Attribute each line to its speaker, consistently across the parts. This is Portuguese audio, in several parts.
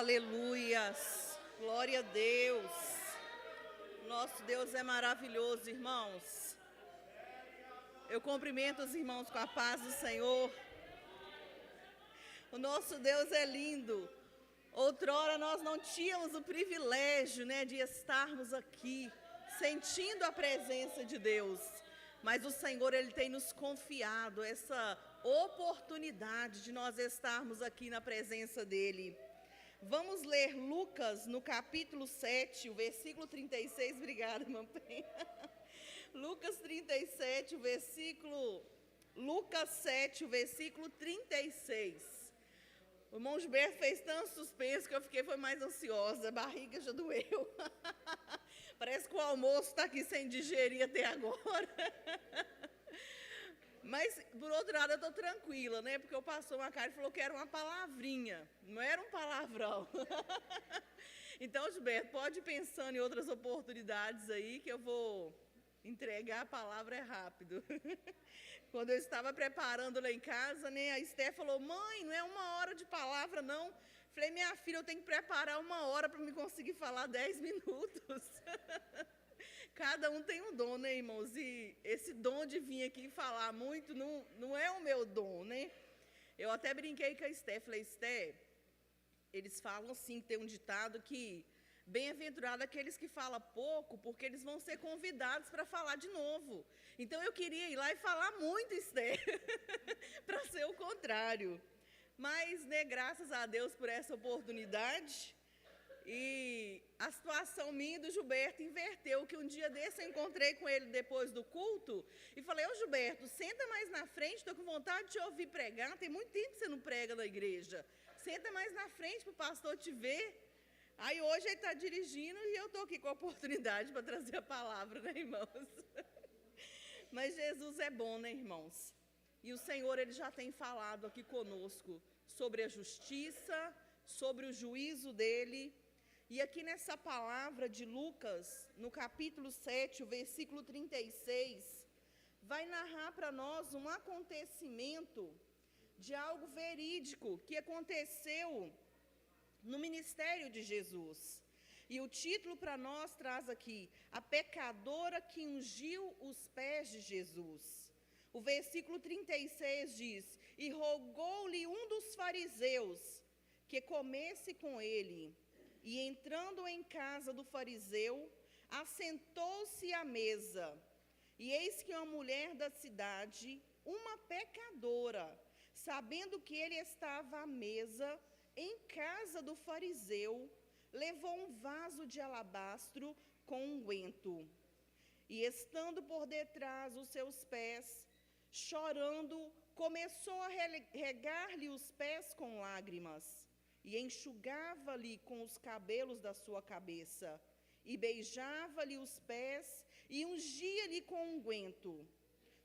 Speaker 1: Aleluias, glória a Deus. Nosso Deus é maravilhoso, irmãos. Eu cumprimento os irmãos com a paz do Senhor. O nosso Deus é lindo. Outrora nós não tínhamos o privilégio, de estarmos aqui, sentindo a presença de Deus. Mas o Senhor, Ele tem nos confiado essa oportunidade de nós estarmos aqui na presença dEle. Vamos ler Lucas, no capítulo 7, o versículo 36. Obrigada, irmã Penha. Lucas 37, Lucas 7, o versículo 36. O irmão Gilberto fez tanto suspense que eu foi mais ansiosa, a barriga já doeu. Parece que o almoço está aqui sem digerir até agora. Mas, por outro lado, eu estou tranquila, porque o pastor Macari falou que era uma palavrinha, não era um palavrão. Então, Gilberto, pode ir pensando em outras oportunidades aí, que eu vou entregar a palavra rápido. Quando eu estava preparando lá em casa, a Esté falou: mãe, não é 1 hora de palavra, não. Falei: minha filha, eu tenho que preparar 1 hora para me conseguir falar 10 minutos. Cada um tem um dom, irmãos? E esse dom de vir aqui falar muito não é o meu dom, Eu até brinquei com a Esté, falei: Esté, eles falam assim, tem um ditado que bem-aventurado aqueles que falam pouco, porque eles vão ser convidados para falar de novo. Então eu queria ir lá e falar muito, Esté, para ser o contrário. Mas, graças a Deus por essa oportunidade. E a situação minha e do Gilberto inverteu, que um dia desse eu encontrei com ele depois do culto e falei: ô Gilberto, senta mais na frente, estou com vontade de te ouvir pregar, tem muito tempo que você não prega na igreja, senta mais na frente para o pastor te ver. Aí hoje ele está dirigindo e eu estou aqui com a oportunidade para trazer a palavra, irmãos? Mas Jesus é bom, irmãos? E o Senhor, Ele já tem falado aqui conosco sobre a justiça, sobre o juízo dEle. E aqui nessa palavra de Lucas, no capítulo 7, o versículo 36, vai narrar para nós um acontecimento de algo verídico que aconteceu no ministério de Jesus. E o título para nós traz aqui: a pecadora que ungiu os pés de Jesus. O versículo 36 diz: e rogou-lhe um dos fariseus que comesse com ele. E entrando em casa do fariseu, assentou-se à mesa. E eis que uma mulher da cidade, uma pecadora, sabendo que ele estava à mesa em casa do fariseu, levou um vaso de alabastro com unguento. E estando por detrás os seus pés, chorando, começou a regar-lhe os pés com lágrimas. E enxugava-lhe com os cabelos da sua cabeça, e beijava-lhe os pés, e ungia-lhe com unguento.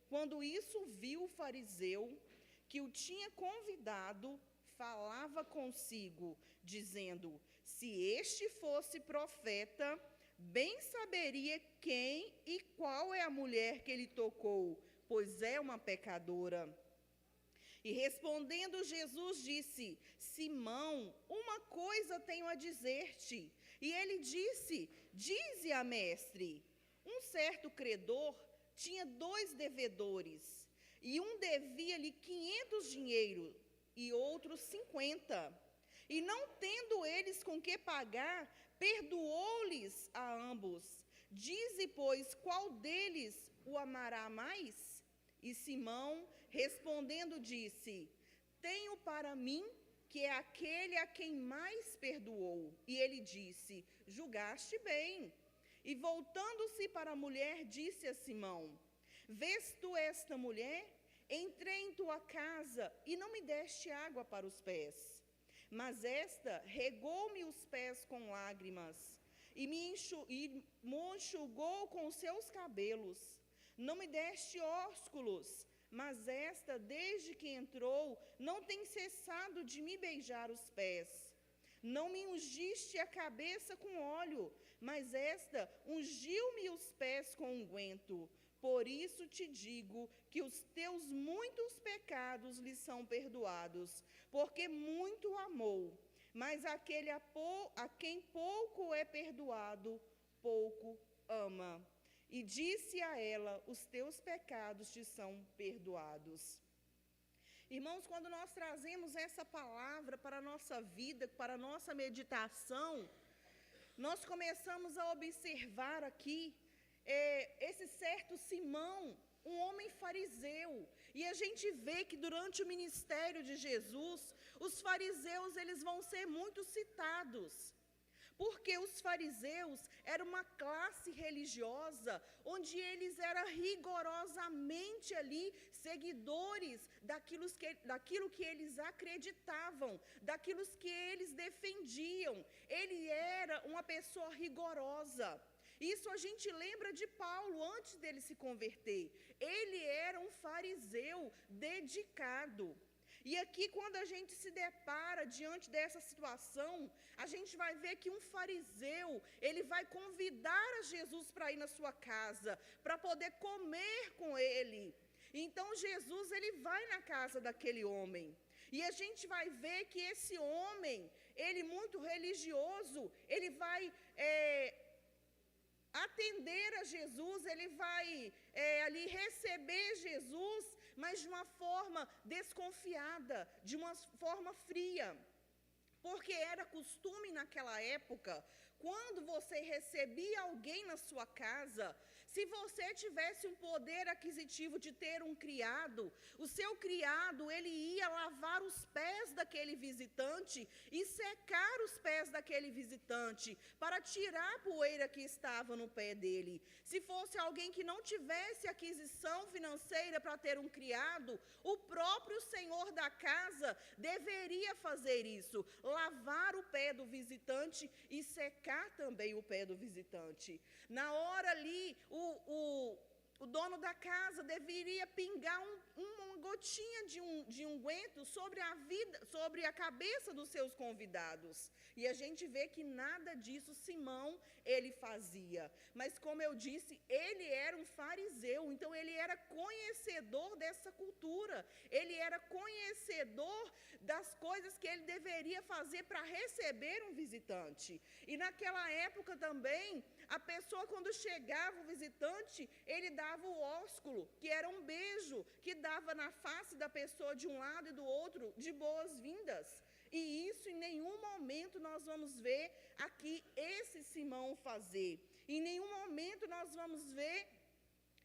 Speaker 1: Quando isso viu o fariseu, que o tinha convidado, falava consigo, dizendo: se este fosse profeta, bem saberia quem e qual é a mulher que ele tocou, pois é uma pecadora. E respondendo Jesus disse: Simão, uma coisa tenho a dizer-te. E ele disse: dize-a, mestre. Um certo credor tinha 2 devedores, e um devia-lhe 500 dinheiro, e outro 50. E não tendo eles com que pagar, perdoou-lhes a ambos. Dize, pois, qual deles o amará mais? E Simão, respondendo, disse: tenho para mim que é aquele a quem mais perdoou. E ele disse: julgaste bem. E voltando-se para a mulher, disse a Simão: vês tu esta mulher? Entrei em tua casa e não me deste água para os pés. Mas esta regou-me os pés com lágrimas e me enxugou com os seus cabelos. Não me deste ósculos, mas esta, desde que entrou, não tem cessado de me beijar os pés. Não me ungiste a cabeça com óleo, mas esta ungiu-me os pés com unguento. Por isso te digo que os teus muitos pecados lhe são perdoados, porque muito amou. Mas a quem pouco é perdoado, pouco ama. E disse a ela: os teus pecados te são perdoados. Irmãos, quando nós trazemos essa palavra para a nossa vida, para a nossa meditação, nós começamos a observar aqui esse certo Simão, um homem fariseu. E a gente vê que durante o ministério de Jesus, os fariseus eles vão ser muito citados. Porque os fariseus eram uma classe religiosa onde eles eram rigorosamente ali seguidores daquilo que eles acreditavam, daquilo que eles defendiam. Ele era uma pessoa rigorosa. Isso a gente lembra de Paulo antes dele se converter. Ele era um fariseu dedicado. E aqui, quando a gente se depara diante dessa situação, a gente vai ver que um fariseu, ele vai convidar a Jesus para ir na sua casa, para poder comer com ele. Então, Jesus, ele vai na casa daquele homem. E a gente vai ver que esse homem, ele muito religioso, ele vai atender a Jesus, ele vai ali receber Jesus, mas de uma forma desconfiada, de uma forma fria. Porque era costume naquela época, quando você recebia alguém na sua casa, se você tivesse um poder aquisitivo de ter um criado, o seu criado, ele ia lavar os pés daquele visitante e secar os pés daquele visitante, para tirar a poeira que estava no pé dele. Se fosse alguém que não tivesse aquisição financeira para ter um criado, o próprio senhor da casa deveria fazer isso, lavar o pé do visitante e secar também o pé do visitante. Na hora ali, o dono da casa deveria pingar uma gotinha de unguento sobre a cabeça dos seus convidados. E a gente vê que nada disso Simão, ele fazia. Mas como eu disse, ele era um fariseu, então ele era conhecedor dessa cultura. Ele era conhecedor das coisas que ele deveria fazer para receber um visitante. E naquela época também, a pessoa, quando chegava o visitante, ele dava o ósculo, que era um beijo, que dava na face da pessoa de um lado e do outro, de boas-vindas. E isso em nenhum momento nós vamos ver aqui esse Simão fazer. Em nenhum momento nós vamos ver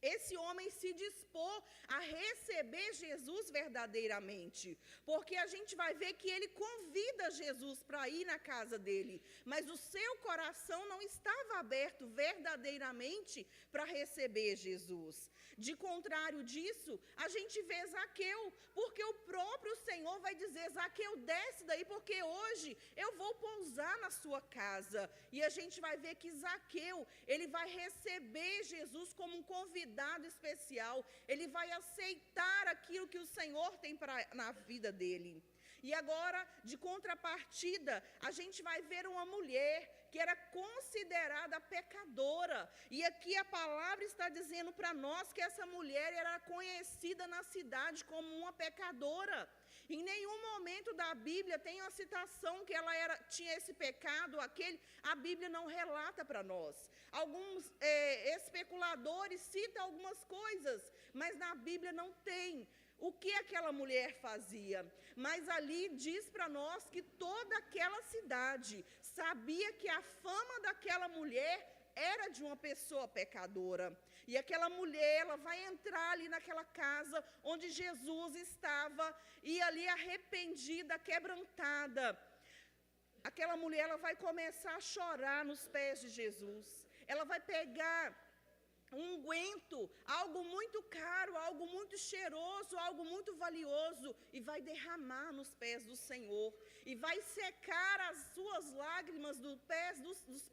Speaker 1: esse homem se dispor a receber Jesus verdadeiramente, porque a gente vai ver que ele convida Jesus para ir na casa dele, mas o seu coração não estava aberto verdadeiramente para receber Jesus. De contrário disso, a gente vê Zaqueu, porque o próprio Senhor vai dizer: Zaqueu, desce daí, porque hoje eu vou pousar na sua casa. E a gente vai ver que Zaqueu, ele vai receber Jesus como um convidado especial, ele vai aceitar aquilo que o Senhor tem na vida dele. E agora, de contrapartida, a gente vai ver uma mulher que era considerada pecadora. E aqui a palavra está dizendo para nós que essa mulher era conhecida na cidade como uma pecadora. Em nenhum momento da Bíblia tem uma citação que ela tinha esse pecado, a Bíblia não relata para nós. Alguns especuladores citam algumas coisas, mas na Bíblia não tem o que aquela mulher fazia. Mas ali diz para nós que toda aquela cidade sabia que a fama daquela mulher era de uma pessoa pecadora. E aquela mulher, ela vai entrar ali naquela casa onde Jesus estava, e ali arrependida, quebrantada. Aquela mulher, ela vai começar a chorar nos pés de Jesus. Ela vai pegar um unguento, algo muito caro, algo muito cheiroso, algo muito valioso, e vai derramar nos pés do Senhor, e vai secar as suas lágrimas dos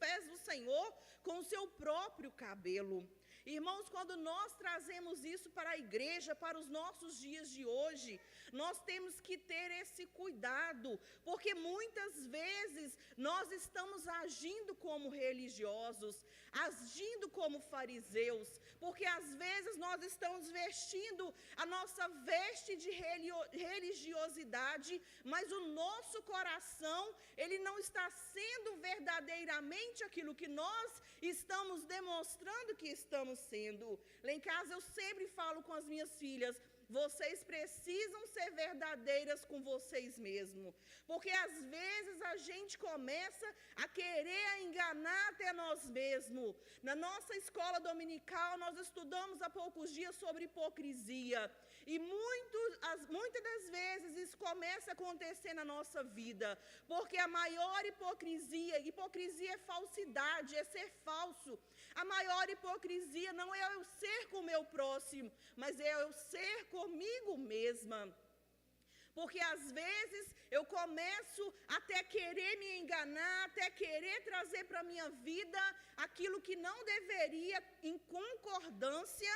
Speaker 1: pés do Senhor com o seu próprio cabelo. Irmãos, quando nós trazemos isso para a igreja, para os nossos dias de hoje, Nós temos que ter esse cuidado, porque muitas vezes nós estamos agindo como religiosos, agindo como fariseus, porque às vezes nós estamos vestindo a nossa veste de religiosidade, mas o nosso coração, ele não está sendo verdadeiramente aquilo que nós estamos demonstrando que estamos sendo. Lá em casa eu sempre falo com as minhas filhas: vocês precisam ser verdadeiras com vocês mesmos, porque às vezes a gente começa a querer enganar até nós mesmos. Na nossa escola dominical, nós estudamos há poucos dias sobre hipocrisia, e muitas das vezes isso começa a acontecer na nossa vida, porque a maior hipocrisia é falsidade, é ser falso. A maior hipocrisia não é eu ser com o meu próximo, mas é eu ser comigo mesma. Porque às vezes eu começo até querer me enganar, até querer trazer para a minha vida aquilo que não deveria, em concordância,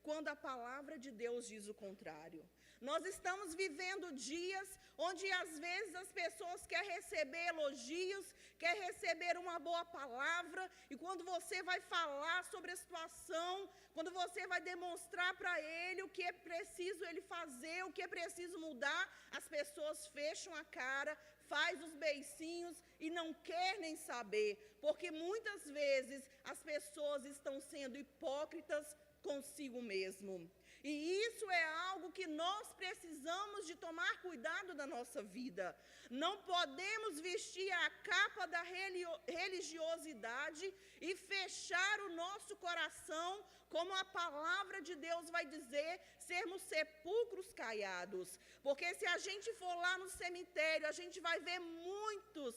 Speaker 1: quando a palavra de Deus diz o contrário. Nós estamos vivendo dias onde às vezes as pessoas querem receber elogios, querem receber uma boa palavra, e quando você vai falar sobre a situação, quando você vai demonstrar para ele o que é preciso ele fazer, o que é preciso mudar, as pessoas fecham a cara, faz os beicinhos e não quer nem saber, porque muitas vezes as pessoas estão sendo hipócritas consigo mesmo. E isso é algo que nós precisamos de tomar cuidado da nossa vida. Não podemos vestir a capa da religiosidade e fechar o nosso coração, como a palavra de Deus vai dizer, sermos sepulcros caiados. Porque se a gente for lá no cemitério, a gente vai ver muitos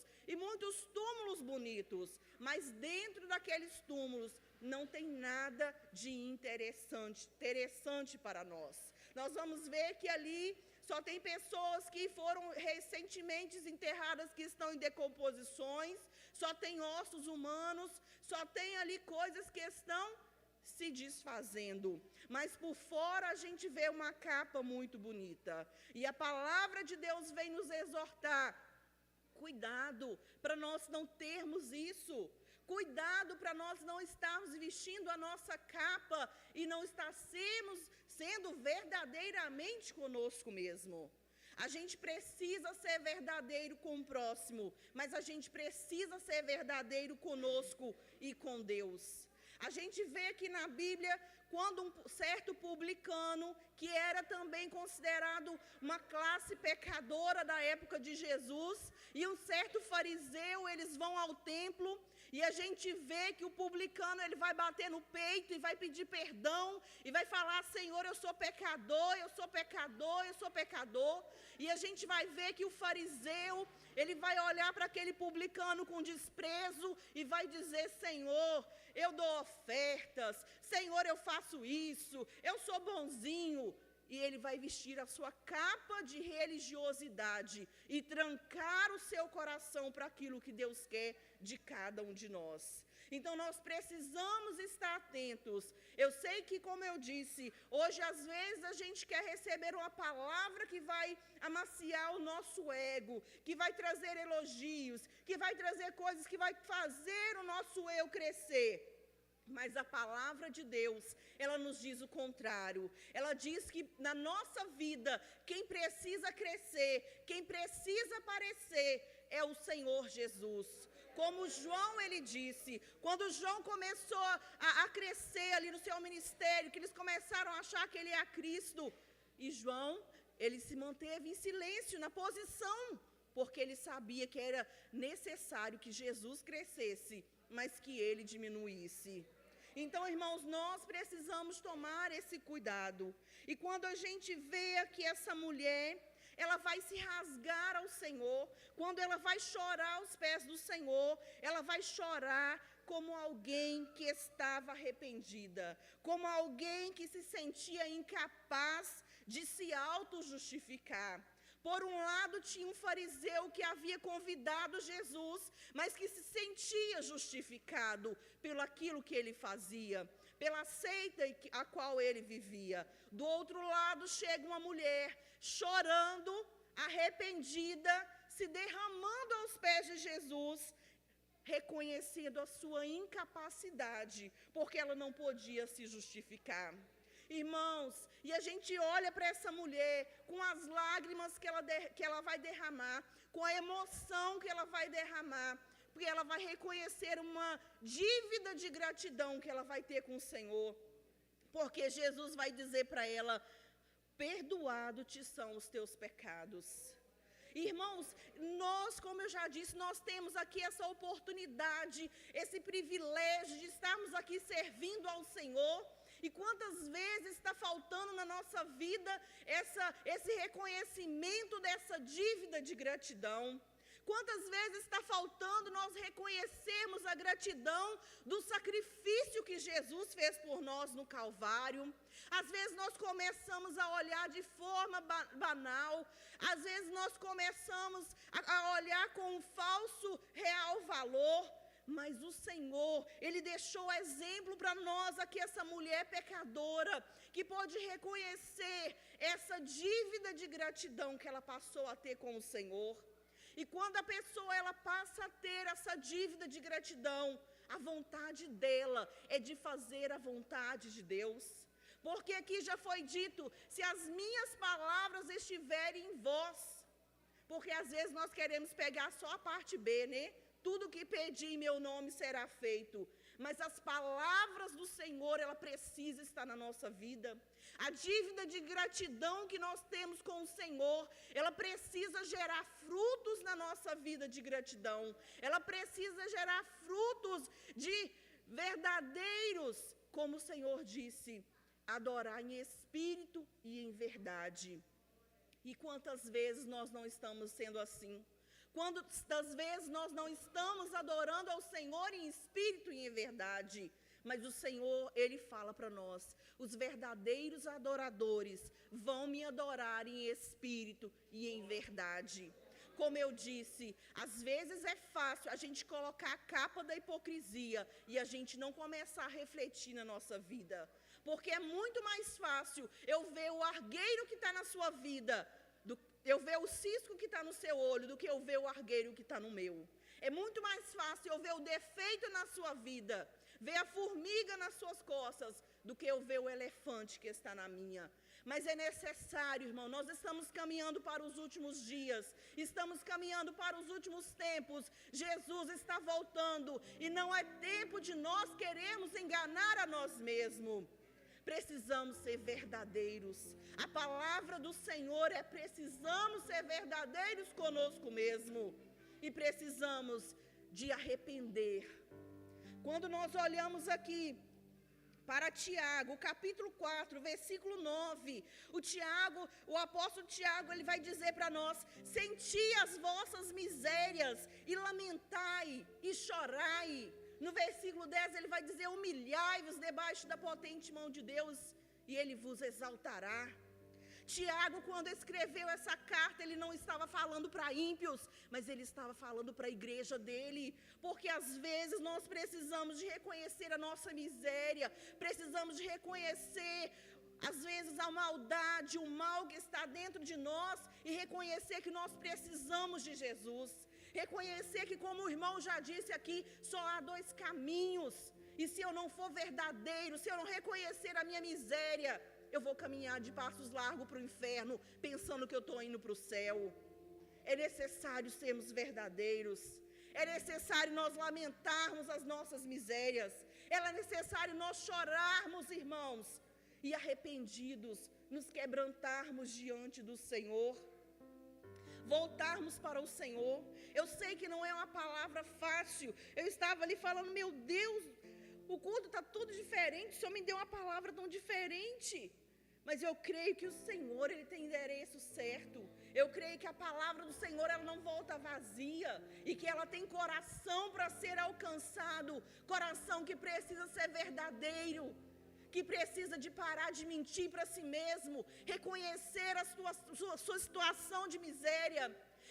Speaker 1: túmulos bonitos, mas dentro daqueles túmulos não tem nada de interessante para nós. Nós vamos ver que ali só tem pessoas que foram recentemente enterradas, que estão em decomposições, só tem ossos humanos, só tem ali coisas que estão se desfazendo. Mas por fora a gente vê uma capa muito bonita. E a palavra de Deus vem nos exortar: cuidado para nós não termos isso. Cuidado para nós não estarmos vestindo a nossa capa e não estarmos sendo verdadeiramente conosco mesmo. A gente precisa ser verdadeiro com o próximo, mas a gente precisa ser verdadeiro conosco e com Deus. A gente vê aqui na Bíblia, quando um certo publicano, que era também considerado uma classe pecadora da época de Jesus, e um certo fariseu, eles vão ao templo, e a gente vê que o publicano, ele vai bater no peito e vai pedir perdão, e vai falar: Senhor, eu sou pecador, eu sou pecador, eu sou pecador. E a gente vai ver que o fariseu, ele vai olhar para aquele publicano com desprezo e vai dizer: Senhor, eu dou ofertas, Senhor, eu faço isso, eu sou bonzinho. E ele vai vestir a sua capa de religiosidade e trancar o seu coração para aquilo que Deus quer de cada um de nós. Então nós precisamos estar atentos. Eu sei que, como eu disse, hoje às vezes a gente quer receber uma palavra que vai amaciar o nosso ego, que vai trazer elogios, que vai trazer coisas que vai fazer o nosso eu crescer. Mas a palavra de Deus, ela nos diz o contrário. Ela diz que na nossa vida, quem precisa crescer, quem precisa aparecer, é o Senhor Jesus. Como João, ele disse, quando João começou a crescer ali no seu ministério, que eles começaram a achar que ele é Cristo, e João, ele se manteve em silêncio, na posição, porque ele sabia que era necessário que Jesus crescesse, mas que ele diminuísse. Então, irmãos, nós precisamos tomar esse cuidado. E quando a gente vê aqui essa mulher, ela vai se rasgar ao Senhor, quando ela vai chorar aos pés do Senhor, ela vai chorar como alguém que estava arrependida, como alguém que se sentia incapaz de se auto-justificar. Por um lado, tinha um fariseu que havia convidado Jesus, mas que se sentia justificado pelo aquilo que ele fazia, pela seita a qual ele vivia. Do outro lado chega uma mulher chorando, arrependida, se derramando aos pés de Jesus, reconhecendo a sua incapacidade, porque ela não podia se justificar. Irmãos, e a gente olha para essa mulher com as lágrimas que ela vai derramar, com a emoção que ela vai derramar, porque ela vai reconhecer uma dívida de gratidão que ela vai ter com o Senhor, porque Jesus vai dizer para ela: perdoado te são os teus pecados. Irmãos, nós, como eu já disse, nós temos aqui essa oportunidade, esse privilégio de estarmos aqui servindo ao Senhor. E quantas vezes está faltando na nossa vida esse reconhecimento dessa dívida de gratidão? Quantas vezes está faltando nós reconhecermos a gratidão do sacrifício que Jesus fez por nós no Calvário? Às vezes nós começamos a olhar de forma banal, às vezes nós começamos a olhar com um falso real valor, mas o Senhor, Ele deixou exemplo para nós aqui, essa mulher pecadora, que pode reconhecer essa dívida de gratidão que ela passou a ter com o Senhor. E quando a pessoa ela passa a ter essa dívida de gratidão, a vontade dela é de fazer a vontade de Deus. Porque aqui já foi dito: se as minhas palavras estiverem em vós. Porque às vezes nós queremos pegar só a parte B, né? Tudo que pedir em meu nome será feito. Mas as palavras do Senhor, ela precisa estar na nossa vida. A dívida de gratidão que nós temos com o Senhor, ela precisa gerar frutos na nossa vida de gratidão. Ela precisa gerar frutos de verdadeiros, como o Senhor disse, adorar em espírito e em verdade. E quantas vezes nós não estamos sendo assim? Quantas vezes nós não estamos adorando ao Senhor em espírito e em verdade? Mas o Senhor, Ele fala para nós: os verdadeiros adoradores vão me adorar em espírito e em verdade. Como eu disse, às vezes é fácil a gente colocar a capa da hipocrisia e a gente não começar a refletir na nossa vida. Porque é muito mais fácil eu ver o argueiro que está na sua vida, eu ver o cisco que está no seu olho, do que eu ver o argueiro que está no meu. É muito mais fácil eu ver o defeito na sua vida, ver a formiga nas suas costas, do que eu ver o elefante que está na minha. Mas é necessário, irmão, nós estamos caminhando para os últimos dias, estamos caminhando para os últimos tempos. Jesus está voltando e não é tempo de nós querermos enganar a nós mesmos. Precisamos ser verdadeiros. A palavra do Senhor é: precisamos ser verdadeiros conosco mesmo. E precisamos de arrepender. Quando nós olhamos aqui para Tiago, capítulo 4, versículo 9, o apóstolo Tiago, ele vai dizer para nós: senti as vossas misérias e lamentai e chorai. No versículo 10 ele vai dizer: humilhai-vos debaixo da potente mão de Deus e Ele vos exaltará. Tiago, quando escreveu essa carta, ele não estava falando para ímpios, mas ele estava falando para a igreja dele, porque às vezes nós precisamos de reconhecer a nossa miséria, precisamos de reconhecer, às vezes, a maldade, o mal que está dentro de nós, e reconhecer que nós precisamos de Jesus. Reconhecer que, como o irmão já disse aqui, só há dois caminhos. E se eu não for verdadeiro, se eu não reconhecer a minha miséria, eu vou caminhar de passos largos para o inferno, pensando que eu estou indo para o céu. É necessário sermos verdadeiros. É necessário nós lamentarmos as nossas misérias. É necessário nós chorarmos, irmãos, e arrependidos, nos quebrantarmos diante do Senhor. Voltarmos para o Senhor. Eu sei que não é uma palavra fácil. Eu estava ali falando: meu Deus, o culto está tudo diferente, o Senhor me deu uma palavra tão diferente. Mas eu creio que o Senhor, Ele tem endereço certo. Eu creio que a palavra do Senhor, ela não volta vazia, e que ela tem coração para ser alcançado, coração que precisa ser verdadeiro, que precisa de parar de mentir para si mesmo, reconhecer a sua situação de miséria,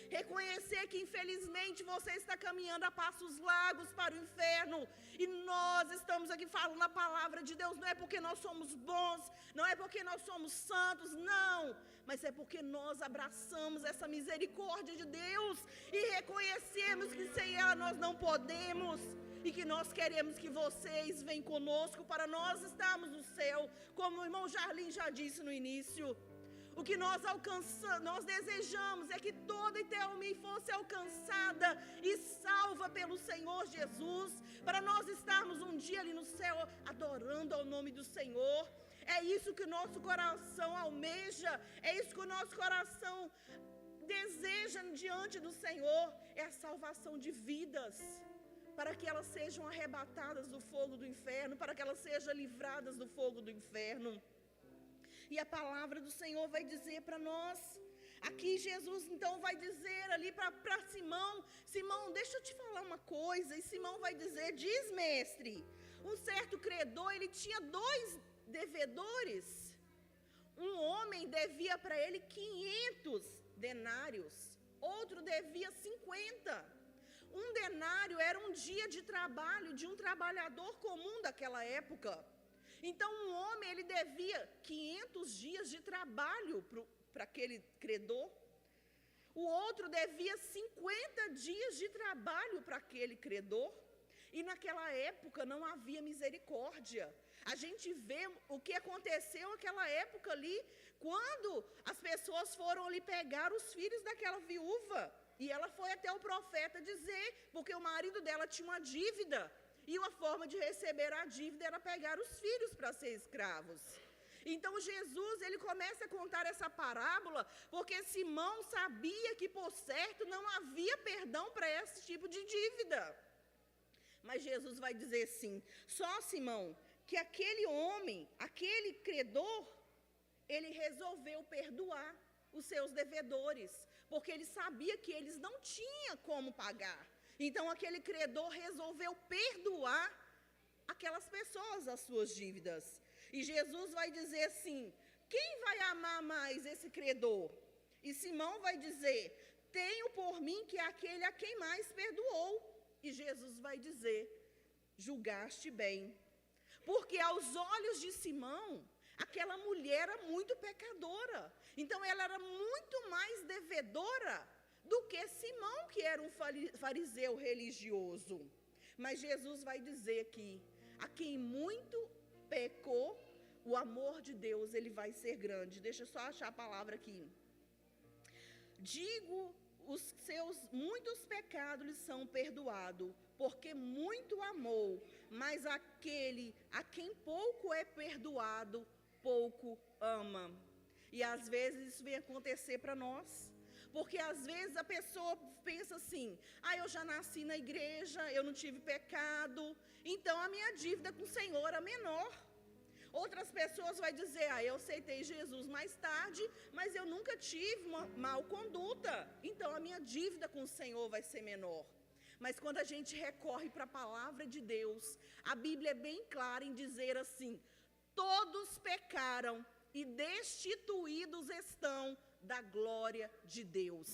Speaker 1: Reconhecer que infelizmente você está caminhando a passos largos para o inferno. E nós estamos aqui falando a palavra de Deus. Não é porque nós somos bons, não é porque nós somos santos, não. Mas é porque nós abraçamos essa misericórdia de Deus e reconhecemos que sem ela nós não podemos. E que nós queremos que vocês venham conosco para nós estarmos no céu, como o irmão Jarlim já disse no início. O que nós alcançamos, nós desejamos é que toda Itelmi fosse alcançada e salva pelo Senhor Jesus, para nós estarmos um dia ali no céu adorando ao nome do Senhor. É isso que o nosso coração almeja, é isso que o nosso coração deseja diante do Senhor, é a salvação de vidas, para que elas sejam arrebatadas do fogo do inferno, para que elas sejam livradas do fogo do inferno. E a palavra do Senhor vai dizer para nós, aqui Jesus então vai dizer ali para Simão, Simão, deixa eu te falar uma coisa, e Simão vai dizer, diz mestre, um certo credor, ele tinha 2 devedores, um homem devia para ele 500 denários, outro devia 50. Um denário era um dia de trabalho de um trabalhador comum daquela época. Então, um homem, ele devia 500 dias de trabalho para aquele credor. O outro devia 50 dias de trabalho para aquele credor. E naquela época não havia misericórdia. A gente vê o que aconteceu naquela época ali, quando as pessoas foram ali pegar os filhos daquela viúva. E ela foi até o profeta dizer, porque o marido dela tinha uma dívida. E uma forma de receber a dívida era pegar os filhos para ser escravos. Então Jesus, ele começa a contar essa parábola, porque Simão sabia que por certo não havia perdão para esse tipo de dívida. Mas Jesus vai dizer assim, só Simão, que aquele homem, aquele credor, ele resolveu perdoar os seus devedores, porque ele sabia que eles não tinham como pagar. Então aquele credor resolveu perdoar aquelas pessoas as suas dívidas. E Jesus vai dizer assim, quem vai amar mais esse credor? E Simão vai dizer, tenho por mim que é aquele a quem mais perdoou. E Jesus vai dizer, julgaste bem. Porque aos olhos de Simão, aquela mulher era muito pecadora. Então ela era muito mais devedora do que Simão, que era um fariseu religioso. Mas Jesus vai dizer que a quem muito pecou, o amor de Deus ele vai ser grande. Deixa eu só achar a palavra aqui. Digo, os seus muitos pecados lhe são perdoados, porque muito amou, mas aquele a quem pouco é perdoado, pouco ama. E às vezes isso vem acontecer para nós. Porque às vezes a pessoa pensa assim, eu já nasci na igreja, eu não tive pecado, então a minha dívida com o Senhor é menor. Outras pessoas vão dizer, eu aceitei Jesus mais tarde, mas eu nunca tive uma mal conduta, então a minha dívida com o Senhor vai ser menor. Mas quando a gente recorre para a palavra de Deus, a Bíblia é bem clara em dizer assim, todos pecaram e destituídos estão da glória de Deus.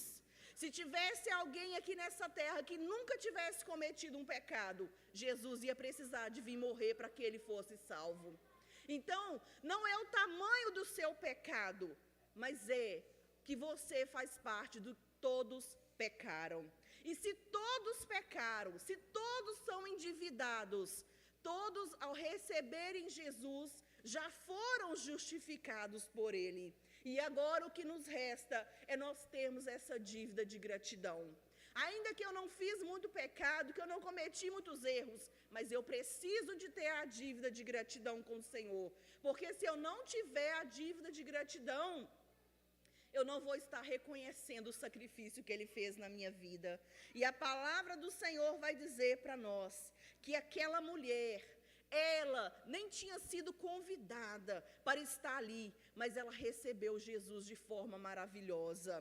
Speaker 1: Se tivesse alguém aqui nessa terra que nunca tivesse cometido um pecado, Jesus ia precisar de vir morrer para que ele fosse salvo. Então, não é o tamanho do seu pecado, mas é que você faz parte do todos pecaram. E se todos pecaram, se todos são endividados, todos ao receberem Jesus já foram justificados por ele. E agora o que nos resta é nós termos essa dívida de gratidão. Ainda que eu não fiz muito pecado, que eu não cometi muitos erros, mas eu preciso de ter a dívida de gratidão com o Senhor. Porque se eu não tiver a dívida de gratidão, eu não vou estar reconhecendo o sacrifício que ele fez na minha vida. E a palavra do Senhor vai dizer para nós que aquela mulher, ela nem tinha sido convidada para estar ali, mas ela recebeu Jesus de forma maravilhosa.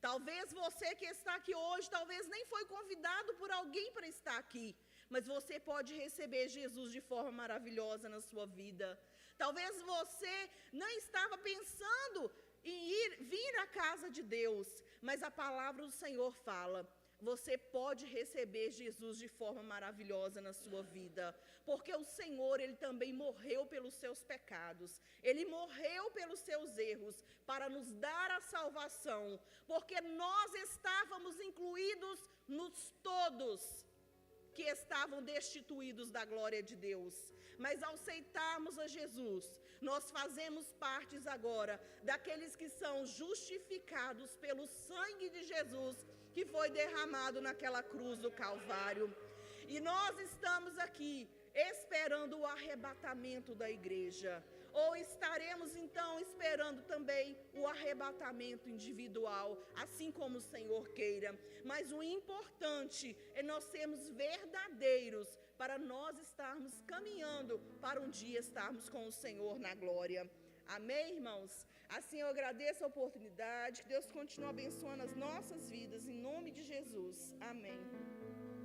Speaker 1: Talvez você que está aqui hoje, talvez nem foi convidado por alguém para estar aqui, mas você pode receber Jesus de forma maravilhosa na sua vida. Talvez você não estava pensando em vir à casa de Deus, mas a palavra do Senhor fala: você pode receber Jesus de forma maravilhosa na sua vida, porque o Senhor, Ele também morreu pelos seus pecados, Ele morreu pelos seus erros, para nos dar a salvação, porque nós estávamos incluídos nos todos que estavam destituídos da glória de Deus, mas ao aceitarmos a Jesus, nós fazemos partes agora daqueles que são justificados pelo sangue de Jesus, que foi derramado naquela cruz do Calvário. E nós estamos aqui esperando o arrebatamento da igreja, ou estaremos então esperando também o arrebatamento individual, assim como o Senhor queira. Mas o importante é nós sermos verdadeiros, para nós estarmos caminhando para um dia estarmos com o Senhor na glória. Amém, irmãos? Assim eu agradeço a oportunidade, que Deus continue abençoando as nossas vidas, em nome de Jesus. Amém.